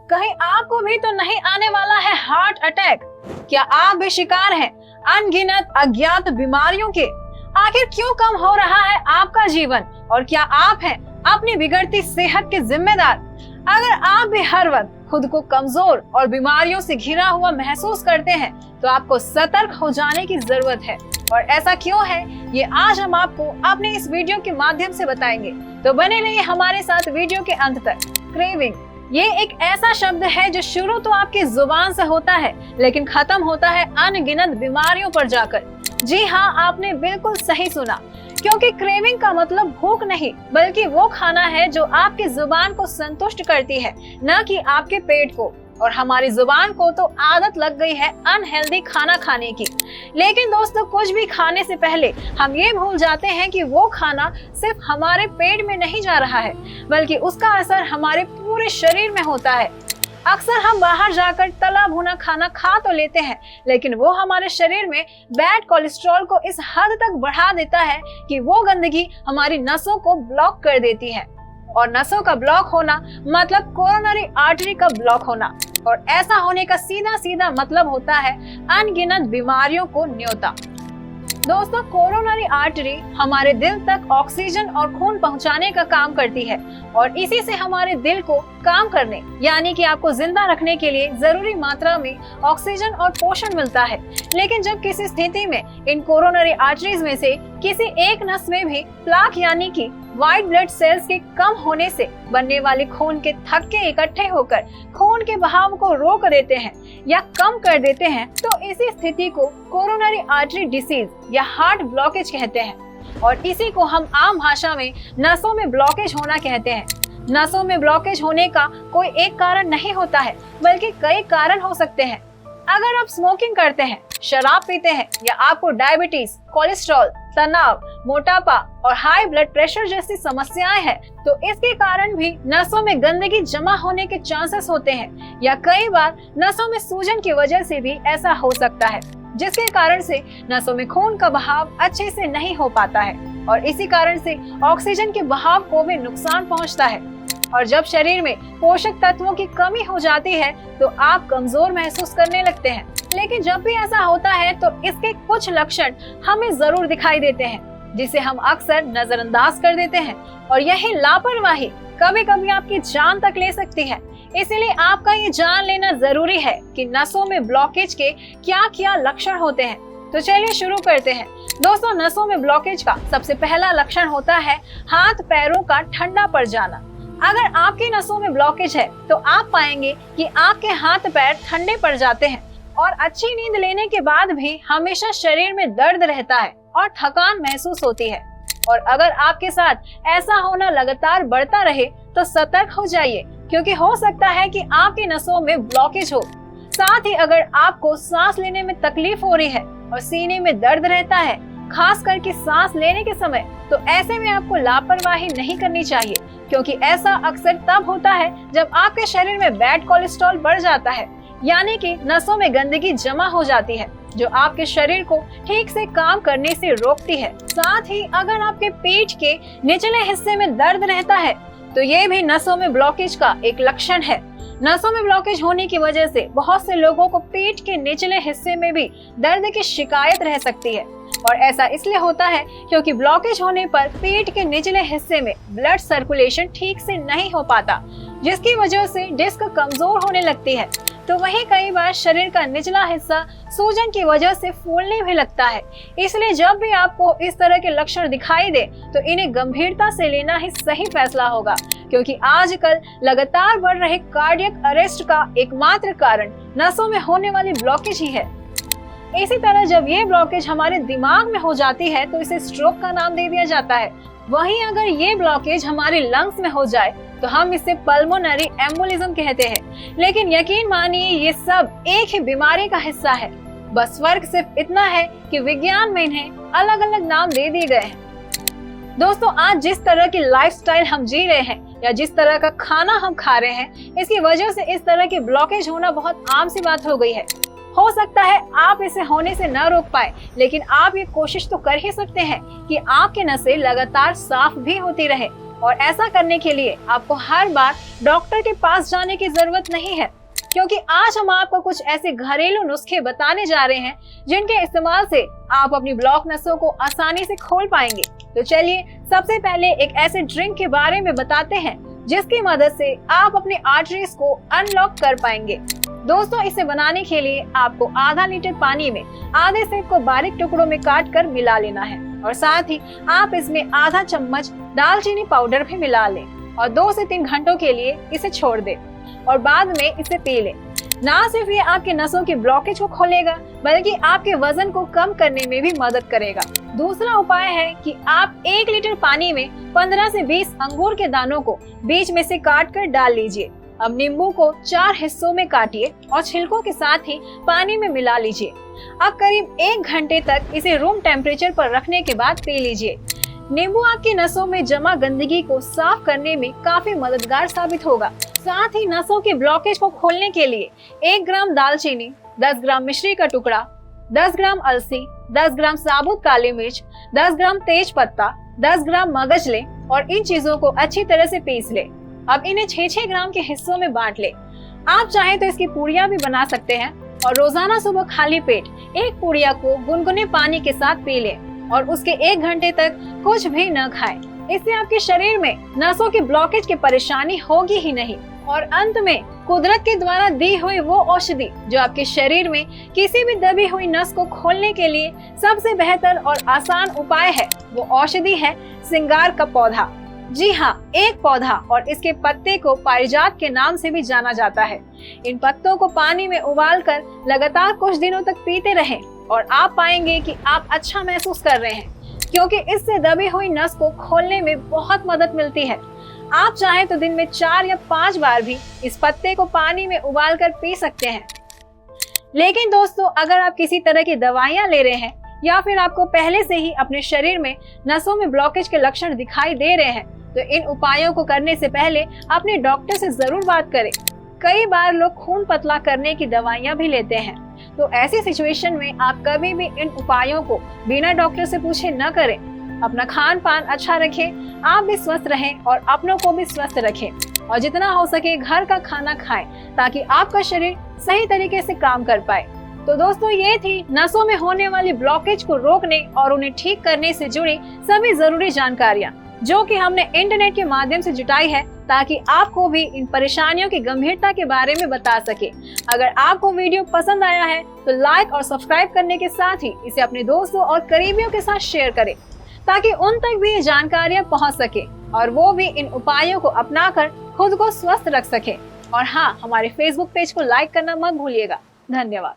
कहीं आपको भी तो नहीं आने वाला है हार्ट अटैक? क्या आप भी शिकार हैं अनगिनत अज्ञात बीमारियों के? आखिर क्यों कम हो रहा है आपका जीवन और क्या आप हैं अपनी बिगड़ती सेहत के जिम्मेदार? अगर आप भी हर वक्त खुद को कमजोर और बीमारियों से घिरा हुआ महसूस करते हैं तो आपको सतर्क हो जाने की जरूरत है। और ऐसा क्यों है ये आज हम आपको अपने इस वीडियो के माध्यम से बताएंगे, तो बने रहिए हमारे साथ वीडियो के अंत तक। क्रेविंग ये एक ऐसा शब्द है जो शुरू तो आपकी जुबान से होता है लेकिन खत्म होता है अनगिनत बीमारियों पर जाकर। जी हाँ, आपने बिल्कुल सही सुना, क्योंकि क्रेविंग का मतलब भूख नहीं बल्कि वो खाना है जो आपकी जुबान को संतुष्ट करती है, न कि आपके पेट को। और हमारी जुबान को तो आदत लग गई है अनहेल्दी खाना खाने की। लेकिन दोस्तों, कुछ भी खाने से पहले हम ये भूल जाते हैं कि वो खाना सिर्फ हमारे पेट में नहीं जा रहा है बल्कि उसका असर हमारे पूरे शरीर में होता है। अक्सर हम बाहर जाकर तला भुना खाना खा तो लेते हैं लेकिन वो हमारे शरीर में बैड कोलेस्ट्रॉल को इस हद तक बढ़ा देता है कि वो गंदगी हमारी नसों को ब्लॉक कर देती है। और नसों का ब्लॉक होना मतलब कोरोनरी आर्टरी का ब्लॉक होना, और ऐसा होने का सीधा सीधा मतलब होता है अनगिनत बीमारियों को न्योता। दोस्तों, कोरोनरी आर्टरी हमारे दिल तक ऑक्सीजन और खून पहुंचाने का काम करती है और इसी से हमारे दिल को काम करने यानी कि आपको जिंदा रखने के लिए जरूरी मात्रा में ऑक्सीजन और पोषण मिलता है। लेकिन जब किसी स्थिति में इन कोरोनरी आर्टरीज में से किसी एक नस में भी प्लाक यानी कि व्हाइट ब्लड सेल्स के कम होने से बनने वाले खून के थक्के इकट्ठे होकर खून के बहाव को रोक देते हैं या कम कर देते हैं, तो इसी स्थिति को कोरोनरी आर्टरी डिसीज या हार्ट ब्लॉकेज कहते हैं। और इसी को हम आम भाषा में नसों में ब्लॉकेज होना कहते हैं। नसों में ब्लॉकेज होने का कोई एक कारण नहीं होता है बल्कि कई कारण हो सकते हैं। अगर आप स्मोकिंग करते हैं, शराब पीते हैं या आपको डायबिटीज, कोलेस्ट्रॉल, तनाव, मोटापा और हाई ब्लड प्रेशर जैसी समस्याएं हैं तो इसके कारण भी नसों में गंदगी जमा होने के चांसेस होते हैं, या कई बार नसों में सूजन की वजह से भी ऐसा हो सकता है जिसके कारण से नसों में खून का बहाव अच्छे से नहीं हो पाता है और इसी कारण से ऑक्सीजन के बहाव को भी नुकसान पहुंचता है। और जब शरीर में पोषक तत्वों की कमी हो जाती है तो आप कमजोर महसूस करने लगते हैं। लेकिन जब भी ऐसा होता है तो इसके कुछ लक्षण हमें जरूर दिखाई देते हैं जिसे हम अक्सर नजरअंदाज कर देते हैं, और यही लापरवाही कभी कभी आपकी जान तक ले सकती है। इसीलिए आपका ये जान लेना जरूरी है कि नसों में ब्लॉकेज के क्या क्या लक्षण होते हैं। तो चलिए शुरू करते हैं। दोस्तों, नसों में ब्लॉकेज का सबसे पहला लक्षण होता है हाथ पैरों का ठंडा पड़ जाना। अगर आपकी नसों में ब्लॉकेज है तो आप पाएंगे कि आपके हाथ पैर ठंडे पड़ जाते हैं और अच्छी नींद लेने के बाद भी हमेशा शरीर में दर्द रहता है और थकान महसूस होती है। और अगर आपके साथ ऐसा होना लगातार बढ़ता रहे तो सतर्क हो जाइए, क्योंकि हो सकता है कि आपकी नसों में ब्लॉकेज हो। साथ ही अगर आपको सांस लेने में तकलीफ हो रही है और सीने में दर्द रहता है, खास करके सांस लेने के समय, तो ऐसे में आपको लापरवाही नहीं करनी चाहिए, क्योंकि ऐसा अक्सर तब होता है जब आपके शरीर में बैड कोलेस्ट्रॉल बढ़ जाता है यानी कि नसों में गंदगी जमा हो जाती है जो आपके शरीर को ठीक से काम करने से रोकती है। साथ ही अगर आपके पेट के निचले हिस्से में दर्द रहता है तो ये भी नसों में ब्लॉकेज का एक लक्षण है। नसों में ब्लॉकेज होने की वजह से बहुत से लोगों को पेट के निचले हिस्से में भी दर्द की शिकायत रह सकती है, और ऐसा इसलिए होता है क्योंकि ब्लॉकेज होने पर पेट के निचले हिस्से में ब्लड सर्कुलेशन ठीक से नहीं हो पाता, जिसकी वजह से डिस्क कमजोर होने लगती है। तो वहीं कई बार शरीर का निचला हिस्सा सूजन की वजह से फूलने भी लगता है। इसलिए जब भी आपको इस तरह के लक्षण दिखाई दे तो इन्हें गंभीरता से लेना ही सही फैसला होगा, क्योंकि आजकल लगातार बढ़ रहे कार्डियक अरेस्ट का एकमात्र कारण नसों में होने वाली ब्लॉकेज ही है। इसी तरह जब ये ब्लॉकेज हमारे दिमाग में हो जाती है तो इसे स्ट्रोक का नाम दे दिया जाता है। वहीं अगर ये ब्लॉकेज हमारे लंग्स में हो जाए तो हम इसे पल्मोनरी एम्बोलिज्म कहते हैं। लेकिन यकीन मानिए ये सब एक ही बीमारी का हिस्सा है, बस फर्क सिर्फ इतना है कि विज्ञान में इन्हें अलग अलग नाम दे दिए गए हैं। दोस्तों, आज जिस तरह की लाइफस्टाइल हम जी रहे हैं या जिस तरह का खाना हम खा रहे हैं, इसकी वजह से इस तरह की ब्लॉकेज होना बहुत आम सी बात हो गई है। हो सकता है आप इसे होने से न रोक पाए, लेकिन आप ये कोशिश तो कर ही सकते हैं कि आपकी नसें लगातार साफ भी होती रहे और ऐसा करने के लिए आपको हर बार डॉक्टर के पास जाने की जरूरत नहीं है, क्योंकि आज हम आपको कुछ ऐसे घरेलू नुस्खे बताने जा रहे हैं जिनके इस्तेमाल से आप अपनी ब्लॉक नसों को आसानी से खोल पाएंगे। तो चलिए सबसे पहले एक ऐसे ड्रिंक के बारे में बताते हैं जिसकी मदद से आप अपनी आर्टरीज को अनलॉक कर पाएंगे। दोस्तों, इसे बनाने के लिए आपको आधा लीटर पानी में आधे सेब को बारीक टुकड़ों में काट कर मिला लेना है और साथ ही आप इसमें आधा चम्मच दालचीनी पाउडर भी मिला लें और 2 से 3 घंटों के लिए इसे छोड़ दें और बाद में इसे पी लें। ना सिर्फ ये आपके नसों के ब्लॉकेज को खोलेगा बल्कि आपके वजन को कम करने में भी मदद करेगा। दूसरा उपाय है कि आप 1 लीटर पानी में 15 से 20 अंगूर के दानों को बीच में से काट कर डाल लीजिए। अब नींबू को 4 हिस्सों में काटिए और छिलकों के साथ ही पानी में मिला लीजिए। अब करीब 1 घंटे तक इसे रूम टेम्परेचर पर रखने के बाद पी लीजिए। नींबू आपकी नसों में जमा गंदगी को साफ करने में काफी मददगार साबित होगा। साथ ही नसों के ब्लॉकेज को खोलने के लिए 1 ग्राम दालचीनी, 10 ग्राम मिश्री का टुकड़ा, 10 ग्राम अलसी, 10 ग्राम साबुत काली मिर्च, 10 ग्राम तेज पत्ता, 10 ग्राम मगज लें और इन चीजों को अच्छी तरह से पीस लें। अब इन्हें 6-6 ग्राम के हिस्सों में बांट लें। आप चाहें तो इसकी पूड़ियाँ भी बना सकते हैं और रोजाना सुबह खाली पेट एक पूड़िया को गुनगुने पानी के साथ पी लें और उसके 1 घंटे तक कुछ भी न खाएं। इससे आपके शरीर में नसों की ब्लॉकेज की परेशानी होगी ही नहीं। और अंत में कुदरत के द्वारा दी हुई वो औषधि जो आपके शरीर में किसी भी दबी हुई नस को खोलने के लिए सबसे बेहतर और आसान उपाय है, वो औषधि है सिंगार का पौधा। जी हाँ, एक पौधा और इसके पत्ते को पारिजात के नाम से भी जाना जाता है। इन पत्तों को पानी में उबालकर लगातार कुछ दिनों तक पीते रहें और आप पाएंगे कि आप अच्छा महसूस कर रहे हैं, क्योंकि इससे दबी हुई नस को खोलने में बहुत मदद मिलती है। आप चाहें तो दिन में 4 या 5 बार भी इस पत्ते को पानी में उबालकर पी सकते हैं। लेकिन दोस्तों, अगर आप किसी तरह की दवाइयाँ ले रहे हैं या फिर आपको पहले से ही अपने शरीर में नसों में ब्लॉकेज के लक्षण दिखाई दे रहे हैं, तो इन उपायों को करने से पहले अपने डॉक्टर से जरूर बात करें। कई बार लोग खून पतला करने की दवाइयाँ भी लेते हैं, तो ऐसी सिचुएशन में आप कभी भी इन उपायों को बिना डॉक्टर से पूछे न करें। अपना खान पान अच्छा रखें, आप भी स्वस्थ रहें और अपनों को भी स्वस्थ रखें और जितना हो सके घर का खाना खाएं ताकि आपका शरीर सही तरीके से काम कर पाए। तो दोस्तों, ये थी नसों में होने वाली ब्लॉकेज को रोकने और उन्हें ठीक करने से जुड़ी सभी जरूरी जानकारियाँ जो कि हमने इंटरनेट के माध्यम से जुटाई है, ताकि आपको भी इन परेशानियों की गंभीरता के बारे में बता सके। अगर आपको वीडियो पसंद आया है तो लाइक और सब्सक्राइब करने के साथ ही इसे अपने दोस्तों और करीबियों के साथ शेयर करें, ताकि उन तक भी ये जानकारियाँ पहुँच सके और वो भी इन उपायों को अपनाकर खुद को स्वस्थ रख सके। और हाँ, हमारे फेसबुक पेज को लाइक करना मत भूलिएगा। धन्यवाद।